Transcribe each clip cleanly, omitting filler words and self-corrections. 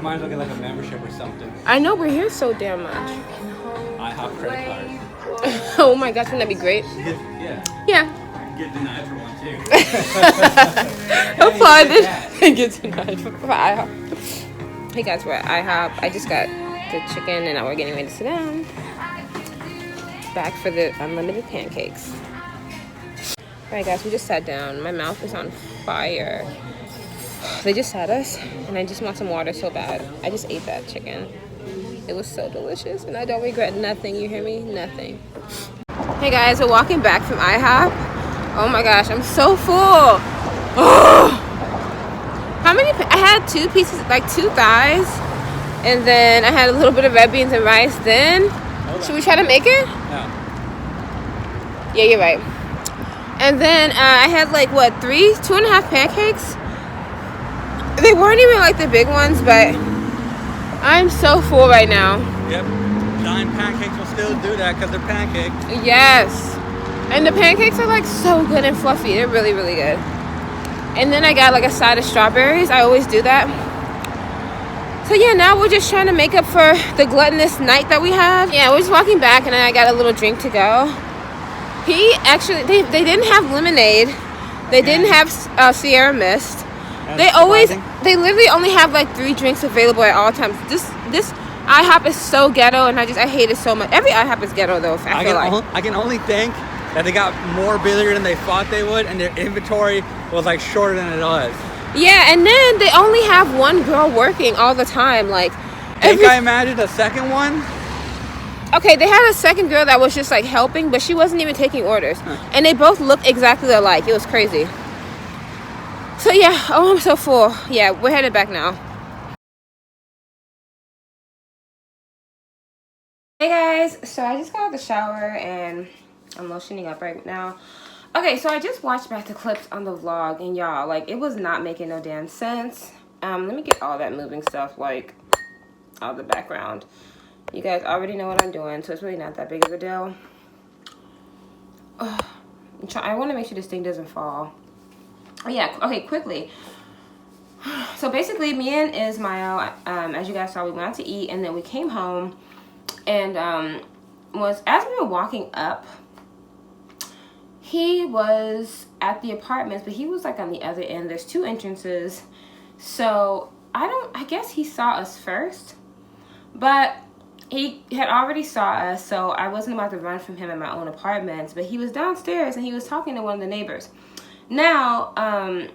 Might as well get like a membership or something. I know, we're here so damn much. IHOP credit card. Oh my gosh, wouldn't that be great? Yeah. Yeah. Get denied for one too. Apply this. Get denied for IHOP. Hey guys, we're at IHOP. I just got the chicken and now we're getting ready to sit down. Back for the unlimited pancakes. Alright guys, we just sat down. My mouth is on fire. They just had us and I just want some water so bad. I just ate that chicken. It was so delicious and I don't regret nothing. You hear me? Nothing. Hey guys, we're walking back from IHOP. Oh my gosh, I'm so full. Oh. How many? I had 2 pieces, like 2 thighs, and then I had a little bit of red beans and rice. Then, should we try to make it? No. Yeah, you're right. And then I had like what, 2.5 pancakes. They weren't even like the big ones, but I'm so full right now. Yep. Giant pancakes will still do that because they're pancakes. Yes. And the pancakes are like so good and fluffy. They're really, really good. And then I got like a side of strawberries. I always do that. So yeah, now we're just trying to make up for the gluttonous night that we had. Yeah, we're just walking back and then I got a little drink to go. He actually, they didn't have lemonade. They didn't have Sierra Mist. They literally only have like 3 drinks available at all times. This IHOP is so ghetto and I hate it so much. Every IHOP is ghetto though, I feel like. I can only think that they got more bigger than they thought they would and their inventory was like shorter than it was. Yeah, and then they only have one girl working all the time. Like, Think I imagined a second one? Okay, they had a second girl that was just like helping, but she wasn't even taking orders. And they both looked exactly alike. It was crazy. So yeah, oh, I'm so full. Yeah, we're headed back now. Hey guys, so I just got out of the shower and I'm lotioning up right now. Okay, so I just watched back the clips on the vlog and y'all, like, it was not making no damn sense. Let me get all that moving stuff, like, out of the background. You guys already know what I'm doing, so it's really not that big of a deal. I want to make sure this thing doesn't fall. Oh yeah, okay, quickly. So basically, me and Ismail, as you guys saw, we went out to eat and then we came home. And as we were walking up, he was at the apartments, but he was like on the other end. There's 2 entrances. So I guess he saw us first, but he had already saw us. So I wasn't about to run from him in my own apartments, but he was downstairs and he was talking to one of the neighbors. Now, I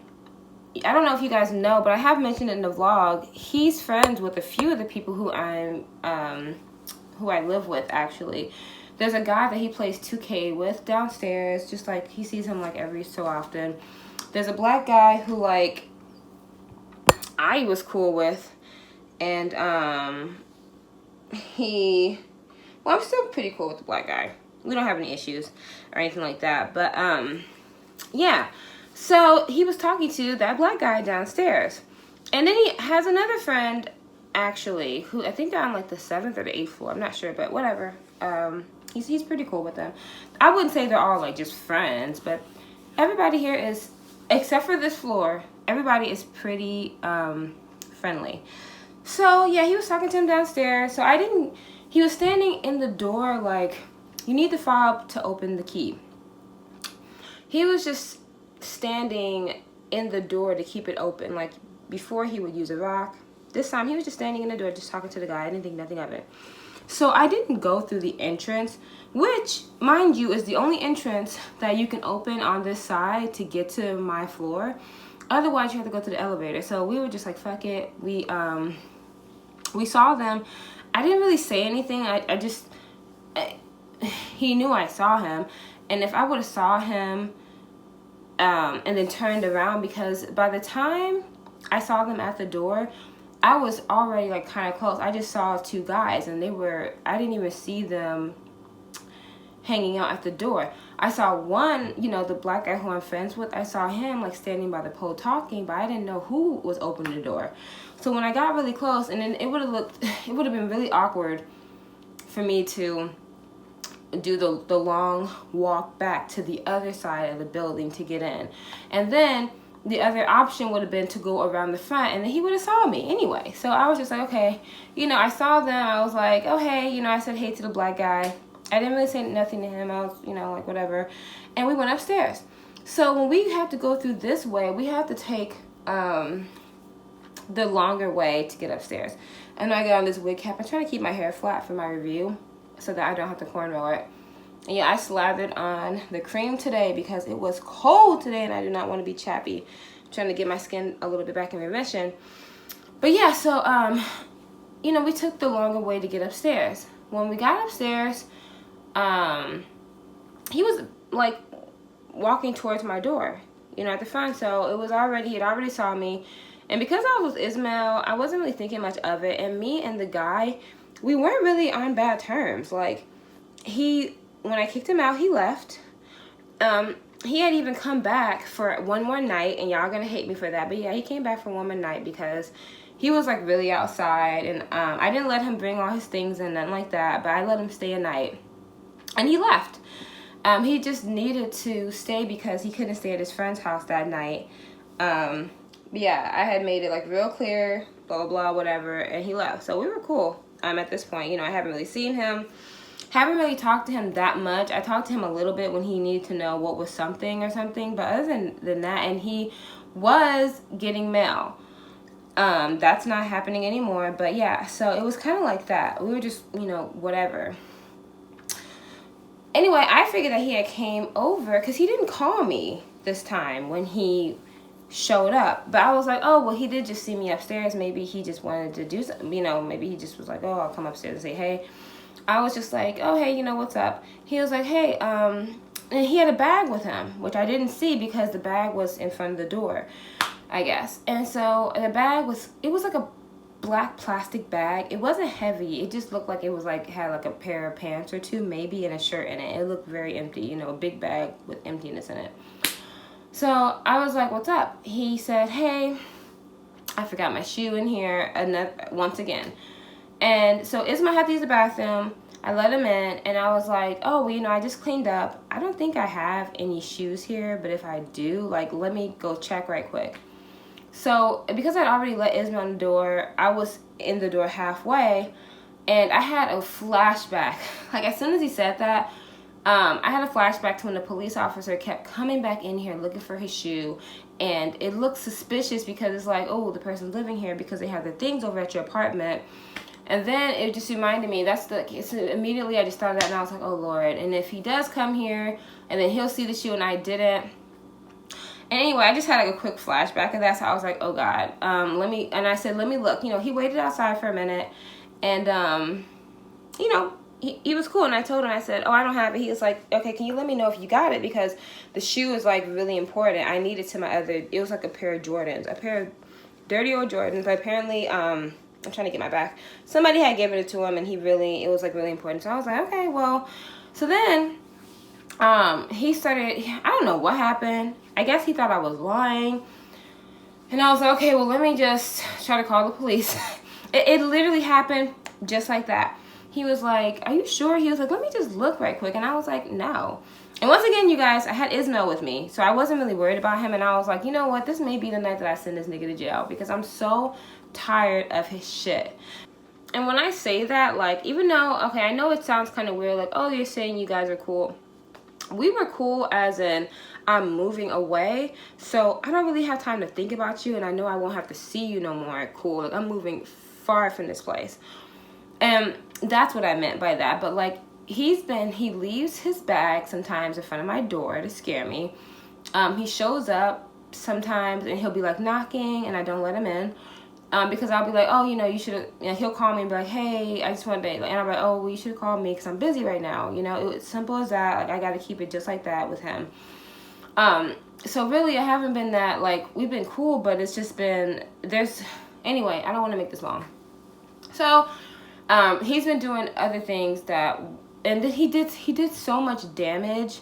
don't know if you guys know, but I have mentioned in the vlog, he's friends with a few of the people who I live with, actually. There's a guy that he plays 2K with downstairs, just like he sees him like every so often. There's a black guy who like I was cool with, and I'm still pretty cool with the black guy. We don't have any issues or anything like that, but yeah. So he was talking to that black guy downstairs, and then he has another friend, actually, who I think they're on like the 7th or the 8th floor. I'm not sure, but whatever. He's pretty cool with them. I wouldn't say they're all like just friends, but everybody here is, except for this floor, everybody is pretty friendly. So yeah, he was talking to him downstairs. So he was standing in the door like, you need the fob to open the key. He was just standing in the door to keep it open. Like, before he would use a rock. This time he was just standing in the door just talking to the guy. I didn't think nothing of it. So I didn't go through the entrance, which, mind you, is the only entrance that you can open on this side to get to my floor. Otherwise, you have to go to the elevator. So we were just like, fuck it. We saw them. I didn't really say anything. He knew I saw him. And if I would have saw him and then turned around, because by the time I saw them at the door, I was already like kind of close. I just saw 2 guys and I didn't even see them hanging out at the door. I saw one, the black guy who I'm friends with, I saw him like standing by the pole talking, but I didn't know who was opening the door. So when I got really close, and then it would have been really awkward for me to do the long walk back to the other side of the building to get in. And then the other option would have been to go around the front, and then he would have saw me anyway. So I was just like, okay, you know, I saw them. I was like, oh, hey, you know, I said hey to the black guy. I didn't really say nothing to him. I was, you know, like whatever. And we went upstairs. So when we have to go through this way, we have to take the longer way to get upstairs. And I got on this wig cap. I'm trying to keep my hair flat for my review so that I don't have to cornrow it. And yeah, I slathered on the cream today because it was cold today and I do not want to be chappy. I'm trying to get my skin a little bit back in remission. But yeah, so, you know, we took the longer way to get upstairs. When we got upstairs, he was like walking towards my door, you know, at the front. So it was already, he had already saw me. And because I was with Ismail, I wasn't really thinking much of it. And me and the guy, we weren't really on bad terms. Like, when I kicked him out, he left. He had even come back for one more night, and y'all gonna hate me for that. But yeah, he came back for one more night because he was like really outside. And I didn't let him bring all his things and nothing like that, but I let him stay a night. And he left. He just needed to stay because he couldn't stay at his friend's house that night. Yeah, I had made it like real clear, blah, blah, blah, whatever, and he left. So we were cool at this point. You know, I haven't really seen him. Haven't really talked to him that much. I talked to him a little bit when he needed to know what was something or something. But other than that, and he was getting mail. That's not happening anymore. But yeah, so it was kind of like that. We were just, you know, whatever. Anyway, I figured that he had came over because he didn't call me this time when he showed up. But I was like, oh, well, he did just see me upstairs. Maybe he just wanted to do something, you know, maybe he just was like, oh, I'll come upstairs and say hey. I was just like, oh, hey, you know, what's up? He was like, hey, and he had a bag with him, which I didn't see because the bag was in front of the door, I guess. And so the bag was, it was like a black plastic bag. It wasn't heavy. It just looked like it was like, had like a pair of pants or two maybe and a shirt in it. It looked very empty, you know, a big bag with emptiness in it. So I was like, what's up? He said, hey, I forgot my shoe in here once again. And so Isma had to use the bathroom. I let him in and I was like, oh, well, you know, I just cleaned up. I don't think I have any shoes here, but if I do, like, let me go check right quick. So because I'd already let Isma on the door, I was in the door halfway and I had a flashback. Like, as soon as he said that, I had a flashback to when the police officer kept coming back in here looking for his shoe. And it looked suspicious because it's like, oh, the person's living here because they have their things over at your apartment. And then it just reminded me, so immediately I just thought of that and I was like, oh Lord. And if he does come here and then he'll see the shoe and I didn't. And anyway, I just had like a quick flashback of that. So I was like, oh God, and I said, let me look. You know, he waited outside for a minute and, you know, he was cool. And I told him, I said, oh, I don't have it. He was like, okay, can you let me know if you got it? Because the shoe is like really important. I need it to my it was like a pair of Jordans, a pair of dirty old Jordans. But apparently, I'm trying to get my back. Somebody had given it to him and it was like really important. So I was like, okay, well, so then, he started, I don't know what happened. I guess he thought I was lying. And I was like, okay, well, let me just try to call the police. It literally happened just like that. He was like, are you sure? He was like, let me just look right quick. And I was like, no. And once again, you guys, I had Ismail with me. So I wasn't really worried about him. And I was like, you know what? This may be the night that I send this nigga to jail. Because I'm so tired of his shit. And when I say that, like, even though, okay, I know it sounds kind of weird. Like, oh, you're saying you guys are cool. We were cool as in I'm moving away. So I don't really have time to think about you. And I know I won't have to see you no more. Cool. Like, I'm moving far from this place. And that's what I meant by that. But like, he leaves his bag sometimes in front of my door to scare me. He shows up sometimes and he'll be like knocking and I don't let him in. Because I'll be like, oh, you know, you should, you know, he'll call me and be like, hey, I just wanted to, and I'll be like, oh, well, you should have called me because I'm busy right now. You know, it's simple as that. Like, I got to keep it just like that with him. So really, I haven't been that, like, we've been cool, but it's just been, anyway, I don't want to make this long. So, he's been doing other things and then he did so much damage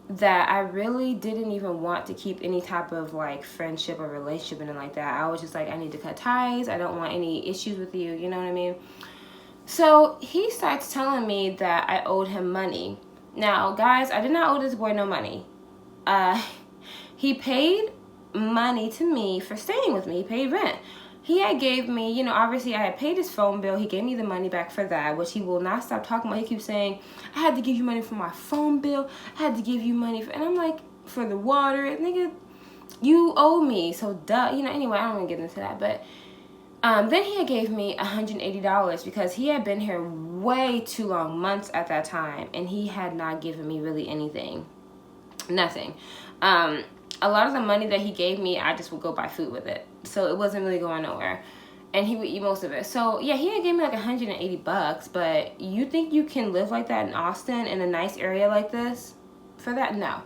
that I really didn't even want to keep any type of like friendship or relationship and like that. I was just like, I need to cut ties. I don't want any issues with you. You know what I mean? So he starts telling me that I owed him money. Now, guys, I did not owe this boy no money. He paid money to me for staying with me. He paid rent. He had gave me, you know, obviously I had paid his phone bill. He gave me the money back for that, which he will not stop talking about. He keeps saying, I had to give you money for my phone bill. I had to give you money for, and I'm like, for the water, nigga, you owe me. So duh, you know, anyway, I don't want to get into that. But then he had gave me $180 because he had been here way too long, months at that time. And he had not given me really anything. Nothing. A lot of the money that he gave me, I just would go buy food with it. So it wasn't really going nowhere. And he would eat most of it. So yeah, he had gave me like $180, but you think you can live like that in Austin in a nice area like this? For that? No.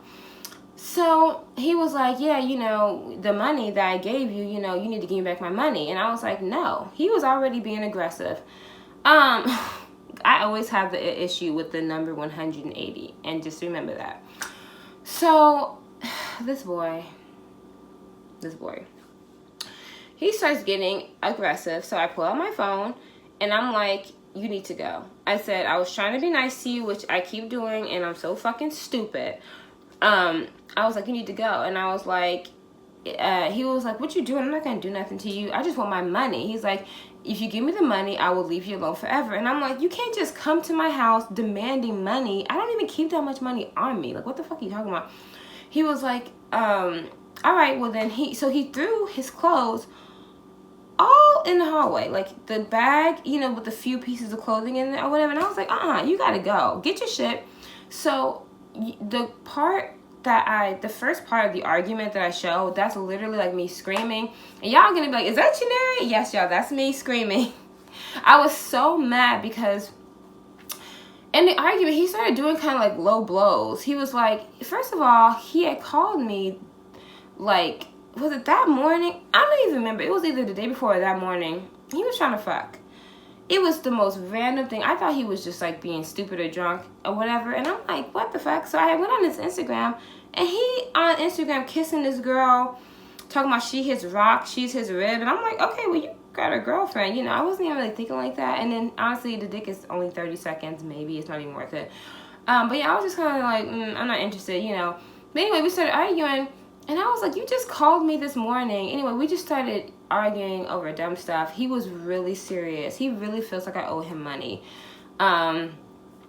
So he was like, yeah, you know, the money that I gave you, you know, you need to give me back my money. And I was like, no. He was already being aggressive. I always have the issue with the number 180, and just remember that. So this boy, he starts getting aggressive. So I pull out my phone and I'm like, you need to go. I said, I was trying to be nice to you, which I keep doing, and I'm so fucking stupid. I was like, you need to go. And I was like, he was like, what you doing? I'm not going to do nothing to you. I just want my money. He's like, if you give me the money, I will leave you alone forever. And I'm like, you can't just come to my house demanding money. I don't even keep that much money on me. Like, what the fuck are you talking about? He was like, all right, well then he threw his clothes all in the hallway, like the bag, you know, with a few pieces of clothing in there or whatever. And I was like, you gotta go, get your shit. So the first part of the argument that I showed, that's literally like me screaming. And y'all gonna be like, is that Chinyereog? Yes, y'all, that's me screaming. I was so mad because in the argument, he started doing kind of like low blows. He was like, first of all, he had called me, like, was it that morning? I don't even remember. It was either the day before or that morning. He was trying to fuck. It was the most random thing. I thought he was just like being stupid or drunk or whatever. And I'm like, what the fuck? So I went on his Instagram, and he on Instagram kissing this girl, talking about she his rock, she's his rib. And I'm like, okay, well, you got a girlfriend, you know. I wasn't even really thinking like that. And then honestly, the dick is only 30 seconds, maybe. It's not even worth it. But yeah, I was just kind of like, I'm not interested, you know. But anyway, we started arguing, and I was like, you just called me this morning. Anyway, we just started arguing over dumb stuff. He was really serious. He really feels like I owe him money. And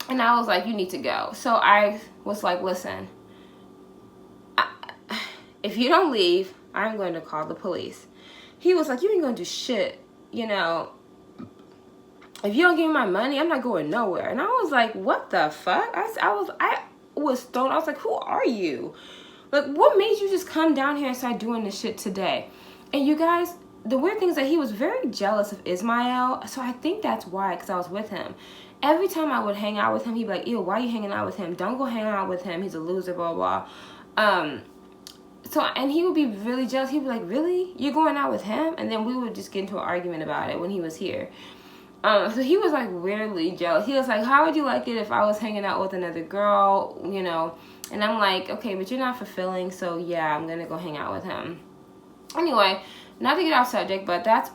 I was like, you need to go. So I was like, listen, if you don't leave, I'm going to call the police. He was like, you ain't going to do shit, you know. If you don't give me my money, I'm not going nowhere. And I was like, what the fuck? I was stoned. I was like, who are you? Like, what made you just come down here and start doing this shit today? And you guys, the weird thing is that he was very jealous of Ismael. So I think that's why, because I was with him. Every time I would hang out with him, he'd be like, ew, why are you hanging out with him? Don't go hang out with him. He's a loser, blah, blah. And he would be really jealous. He'd be like, really? You're going out with him? And then we would just get into an argument about it when he was here. So he was like weirdly jealous. He was like, how would you like it if I was hanging out with another girl, you know? And I'm like, okay, but you're not fulfilling, so yeah, I'm gonna go hang out with him. Anyway, not to get off subject, but that's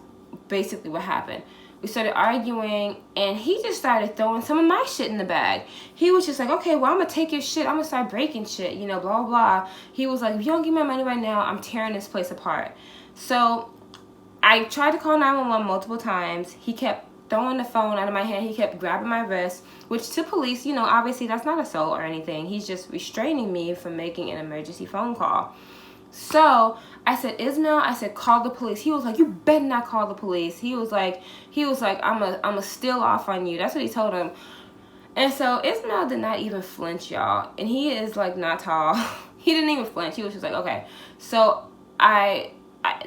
basically what happened. We started arguing, and he just started throwing some of my shit in the bag. He was just like, okay, well, I'm gonna take your shit, I'm gonna start breaking shit, you know, blah, blah, blah. He was like, if you don't give me my money right now, I'm tearing this place apart. So I tried to call 911 multiple times. He kept throwing the phone out of my hand. He kept grabbing my wrist, which to police, you know, obviously that's not assault or anything. He's just restraining me from making an emergency phone call. So I said, Ismael, I said, call the police. He was like, you better not call the police. He was like, I'm a steal off on you. That's what he told him. And so Ismael did not even flinch, y'all. And he is like not tall. He didn't even flinch. He was just like, okay. So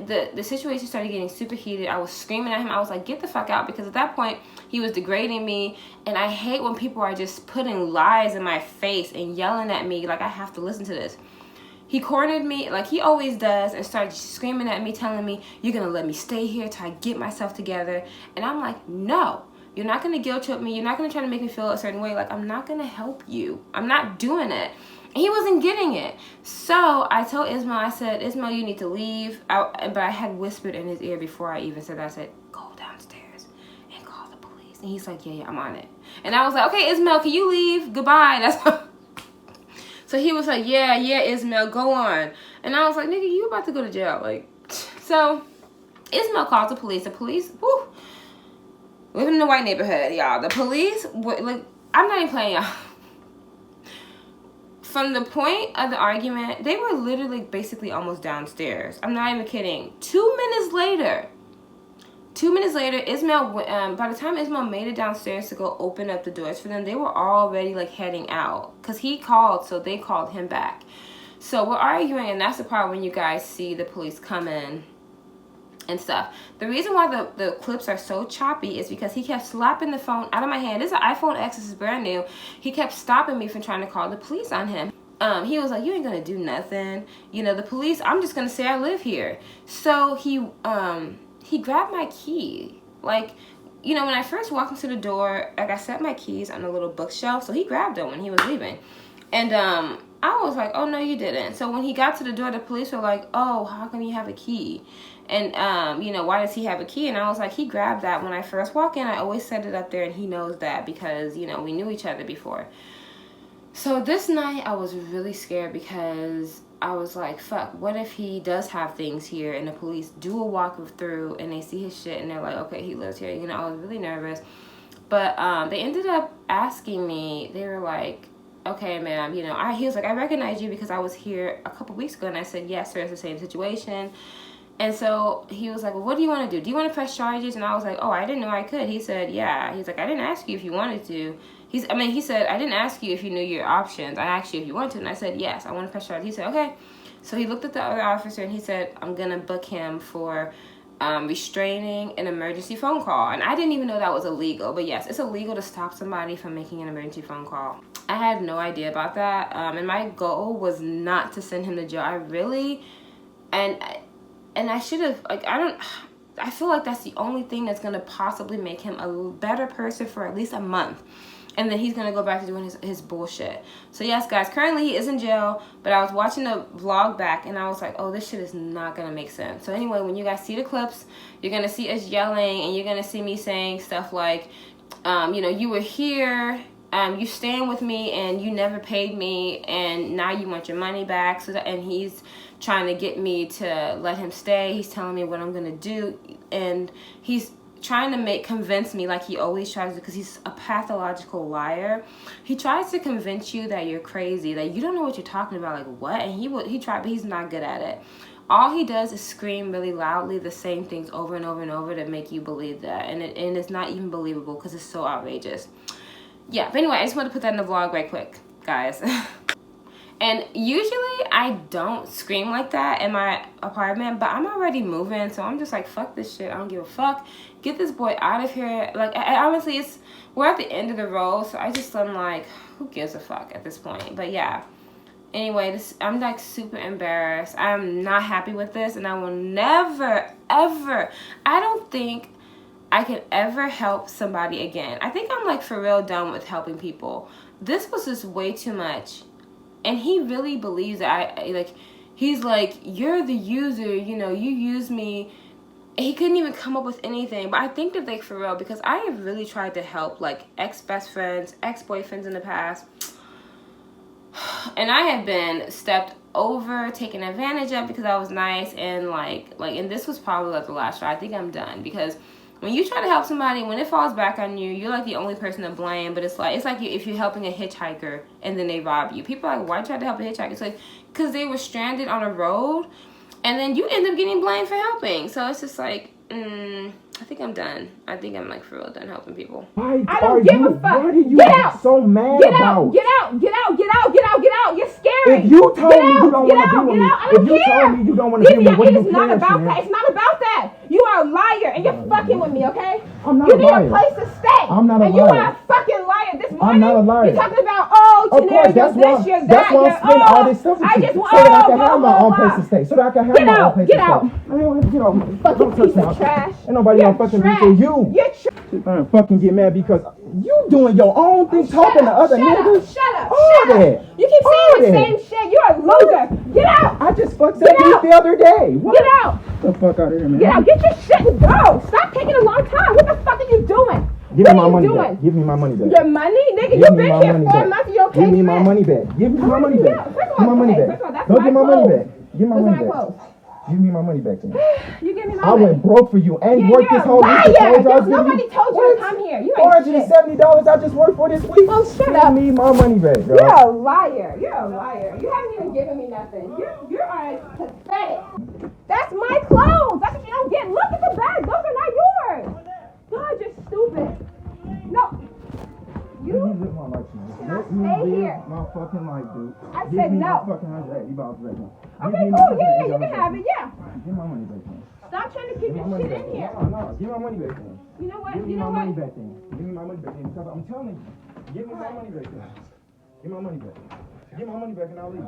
the situation started getting super heated. I was screaming at him. I was like, get the fuck out, because at that point he was degrading me, and I hate when people are just putting lies in my face and yelling at me like I have to listen to this. He cornered me like he always does and started screaming at me, telling me, you're gonna let me stay here till I get myself together. And I'm like, no, you're not gonna guilt trip me. You're not gonna try to make me feel a certain way. Like, I'm not gonna help you. I'm not doing it. He wasn't getting it. So I told Ismael, I said, Ismael, you need to leave. But I had whispered in his ear before I even said that. I said, go downstairs and call the police. And he's like, yeah, I'm on it. And I was like, okay, Ismael, can you leave? Goodbye. That's So he was like, yeah, Ismail, go on. And I was like, nigga, you about to go to jail. Like, so Ismail calls the police. The police, whoo, living in a white neighborhood, y'all. The police, like, I'm not even playing, y'all. From the point of the argument, they were literally basically almost downstairs. I'm not even kidding. 2 minutes later, Ismail, by the time Ismail made it downstairs to go open up the doors for them, they were already like heading out. Because he called, so they called him back. So we're arguing, and that's the part when you guys see the police come in and stuff. The reason why the clips are so choppy is because he kept slapping the phone out of my hand. This is an iPhone X, this is brand new. He kept stopping me from trying to call the police on him. He was like, you ain't gonna do nothing. You know, the police, I'm just gonna say I live here. So he grabbed my key. Like, you know, when I first walked into the door, like I set my keys on a little bookshelf. So he grabbed them when he was leaving. And I was like, oh, no, you didn't. So when he got to the door, the police were like, oh, how come you have a key? And, you know, why does he have a key? And I was like, he grabbed that when I first walk in. I always set it up there, and he knows that because, you know, we knew each other before. So this night, I was really scared because I was like, fuck, what if he does have things here and the police do a walkthrough and they see his shit and they're like, okay, he lives here. You know, I was really nervous. But they ended up asking me, they were like, okay, ma'am, you know, he was like, I recognize you because I was here a couple weeks ago. And I said, yes, sir, it's the same situation. And so he was like, well, what do you want to do? Do you want to press charges? And I was like, oh, I didn't know I could. He said, yeah. He's like, I didn't ask you if you wanted to. He said, I didn't ask you if you knew your options. I asked you if you wanted to. And I said, yes, I want to press charges. He said, okay. So he looked at the other officer and he said, I'm going to book him for restraining an emergency phone call. And I didn't even know that was illegal. But yes, it's illegal to stop somebody from making an emergency phone call. I had no idea about that. And my goal was not to send him to jail. I really, and I should have, like, I feel like that's the only thing that's going to possibly make him a better person for at least a month. And then he's going to go back to doing his bullshit. So yes, guys, currently he is in jail. But I was watching the vlog back and I was like, oh, this shit is not going to make sense. So anyway, when you guys see the clips, you're going to see us yelling. And you're going to see me saying stuff like, you know, you were here. You staying with me and you never paid me. And now you want your money back. And he's trying to get me to let him stay. He's telling me what I'm going to do. And he's trying to convince me, like he always tries to, because he's a pathological liar. He tries to convince you that you're crazy, that you don't know what you're talking about, like what? And he tried, but he's not good at it. All he does is scream really loudly the same things over and over and over to make you believe that. And it's not even believable because it's so outrageous. Yeah, but anyway, I just want to put that in the vlog right quick, guys. And usually I don't scream like that in my apartment, but I'm already moving, so I'm just like, fuck this shit. I don't give a fuck. Get this boy out of here. Like, honestly, we're at the end of the road, so I'm like, who gives a fuck at this point? But yeah. Anyway, I'm like super embarrassed. I'm not happy with this, and I will never, ever, I don't think I could ever help somebody again. I think I'm like for real done with helping people. This was just way too much. And he really believes that he's like, you're the user, you know, you use me. He couldn't even come up with anything. But I think that, like, for real, because I have really tried to help, like, ex-best friends, ex-boyfriends in the past. And I have been stepped over, taken advantage of because I was nice. And, and this was probably, like, the last try. I think I'm done. Because when you try to help somebody, when it falls back on you, you're like the only person to blame. But it's like if you're helping a hitchhiker and then they rob you. People are like, why try to help a hitchhiker? It's like, because they were stranded on a road, and then you end up getting blamed for helping. So it's just like, I think I'm done. I think I'm like for real done helping people. Why I don't give a fuck. What are you so mad about? Get out. You're scary. If you told me you don't want to be with me, if you told me you don't want to be with me, what do you care? It's not about that. You are a liar and you're fucking with me, okay? I'm not a liar. You need a place to stay. I'm not a liar. And you are a fucking liar this morning. I'm not a liar. You're talking about, chinyereog, that's this, you're that, that's why I'm spending all this stuff with you. So that I can have my own place to stay. So that I can have my own place to stay. Get out. I don't get out. Fucking piece of trash. Ain't nobody gonna fucking be for you. You're trash. I fucking get mad because you doing your own thing, talking to other niggas. Shut up. You keep saying the same shit. You're a loser. Get out. I just fucked that dude the other day. What? Get out. Get the fuck out of here, man. Get out. Get your shit and go. Stop taking a long time. What the fuck are you doing? Give me my money back. Give me my money back. Your money? Nigga, you've been here 4 months. You okay, Give me my shit. money back. Give me my money back. First of Give all, my money okay, back. first of all, that's Don't my give my money clothes. back. Give my Those money are my back. clothes. Give me my money back then. You give me my I money. went broke for you and Yeah, worked you're this a whole week. I liar. told you I was giving Nobody you told you to come here. You ain't shit. $470 I just worked for this week. Oh, shut Give up. me my money back, dog. You're a liar. You're a liar. You haven't even given me nothing. You are pathetic. That's my clothes. That's what you don't get. Look at the bag. Those are not yours. God, you're stupid. No. Let me live my life, man. Let me stay live here. my fucking life, dude. I Give said me no. my fucking $180 back, man. Okay, cool. Yeah, you can have it. Yeah. Give my money back, man. Stop trying to keep Give your my money shit back. in here. No. Give my money back, man. You know what? Give me You my know money what? back then. Give me my money back then. Because I'm telling you, give me my money back then. Give my money back. Give my money back and I'll leave.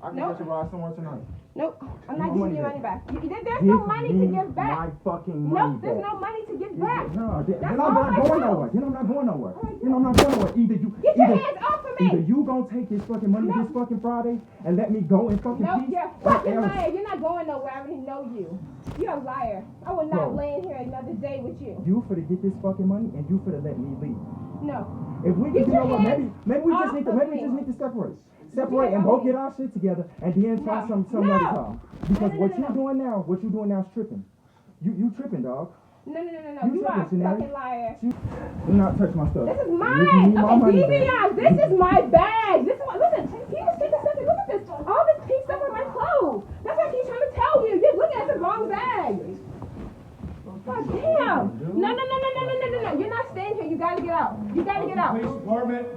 I can get you ride somewhere tonight. Nope. I'm Give not my giving you money money back. There's no money to give back. My fucking money No, back. there's no money to give back. No, then That's I'm all not my going clothes. nowhere. Then I'm not going nowhere. Then I'm not going nowhere. Get your hands off of me. Either you gonna take this fucking money No. this fucking Friday and let me go in fucking No, peace. you're a or fucking else- liar. You're not going nowhere. I already know you. You're a liar. I will not Bro. lay in here another day with you. You finna get this fucking money and you finna let me leave. No. If we Get can, you your know what? hands Maybe we just off need to of maybe we me. just need to separate. your Separate hands and off both me. get our shit together and then try No. some No. other time. Because No. what you doing now is tripping. You tripping, dog. No. You You are a tripping, Scenario. fucking liar. Do not touch my stuff. This is Give mine. me my Okay, money Devion, back. this is my bag. This is my, listen, he was taking something. Look at this. All this pink stuff on my clothes. That's what I keep trying to tell you. You're looking at the wrong bag. God damn. No. You're not staying here. You gotta get out. You gotta get out. Police department,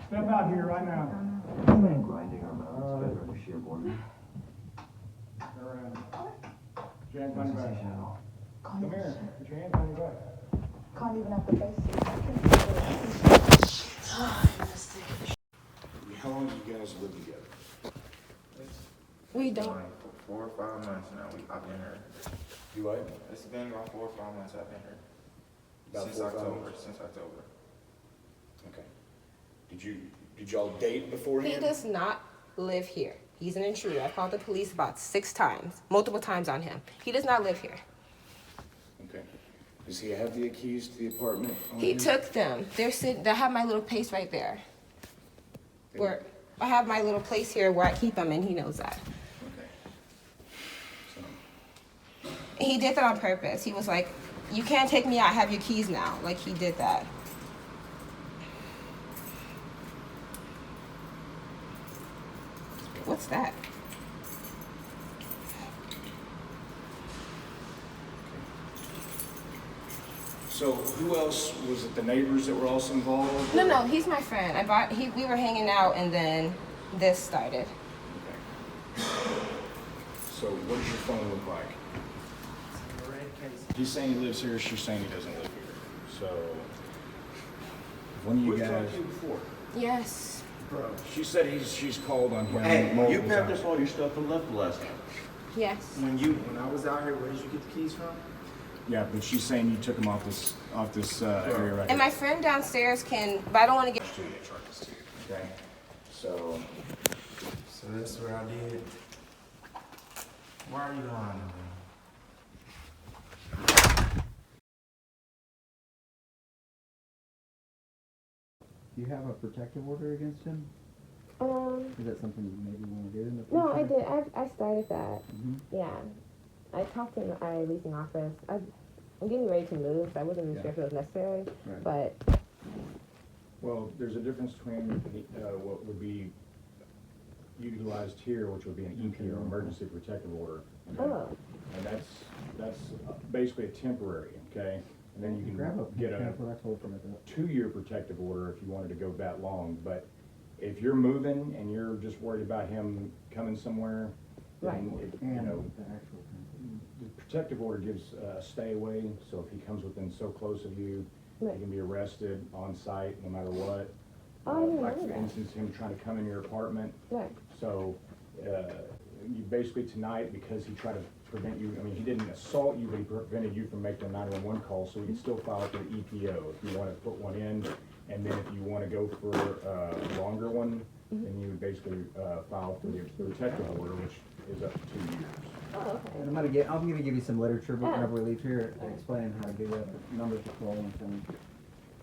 step out here right now. Jan, find your bag. Come here. Put your hands on your back. Can't even have the basics. How long do you guys live together? We don't. 4 or 5 months now. I've been here. You what? It's been about 4 or 5 months I've been here. About Since 4 or 5 October. months. Since October. Okay. Did y'all date beforehand? He does not live here. He's an intruder. I called the police about 6 times, multiple times on him. He does not live here. Okay. Does he have the keys to the apartment? on He him? took them. They're sitting. I have my little place right there. Where I have my little place here where I keep them, and he knows that. Okay. So, He did that on purpose. He was like, "You can't take me out. I have your keys now." Like he did that. What's that? so who else was it? The neighbors that were also involved? No, he's my friend. We were hanging out, and then this started. Okay. So what does your phone look like? He's saying he lives here. She's saying he doesn't live here. So when you We've guys, talked to you before. Yes. Bro. she said she's called on him Hey, you multiple packed times. up all your stuff and left the last time. Yes. When I was out here, where did you get the keys from? Yeah, but she's saying you took him off this area right And my friend downstairs can, but I don't want to get. here. Charges too. Okay. So So that's where I did. Why are you lying to me? Do you have a protective order against him? Is that something you maybe want to get in the future? No, I did. I started that. Mhm. Yeah. I talked to our leasing office. I'm getting ready to move, so I wasn't even sure if it was necessary. Right. But well, there's a difference between what would be utilized here, which would be an EP or emergency protective order. Okay? oh, And that's basically a temporary, okay? And then you can Grab a get pen a for that hold for that. 2-year protective order if you wanted to go that long. But if you're moving and you're just worried about him coming somewhere, then Right. it, And you know, the actual thing. the protective order gives a stay away. So if he comes within so close of you, Right. he can be arrested on site no matter what. Oh, I didn't like know for that. instance, him trying to come in your apartment. right. So, you basically tonight, because he tried to prevent you, I mean, he didn't assault you, but he prevented you from making a 911 call, so you can still file for the EPO if you want to put one in. And then if you want to go for a longer one, then you would basically file for the protective order, which is up to 2 years. Oh, okay. And I'm gonna give you some literature whenever we leave here explaining how to do that, numbers to call and things.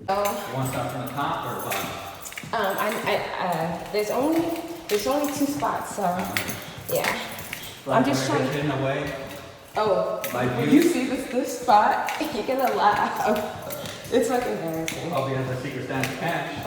Oh, Want stuff from the cop or what? There's only 2 spots, so yeah. I'm just trying to. Hidden away. Oh, when you see this spot, you're gonna laugh. It's like embarrassing. I'll be at the secret stash cash.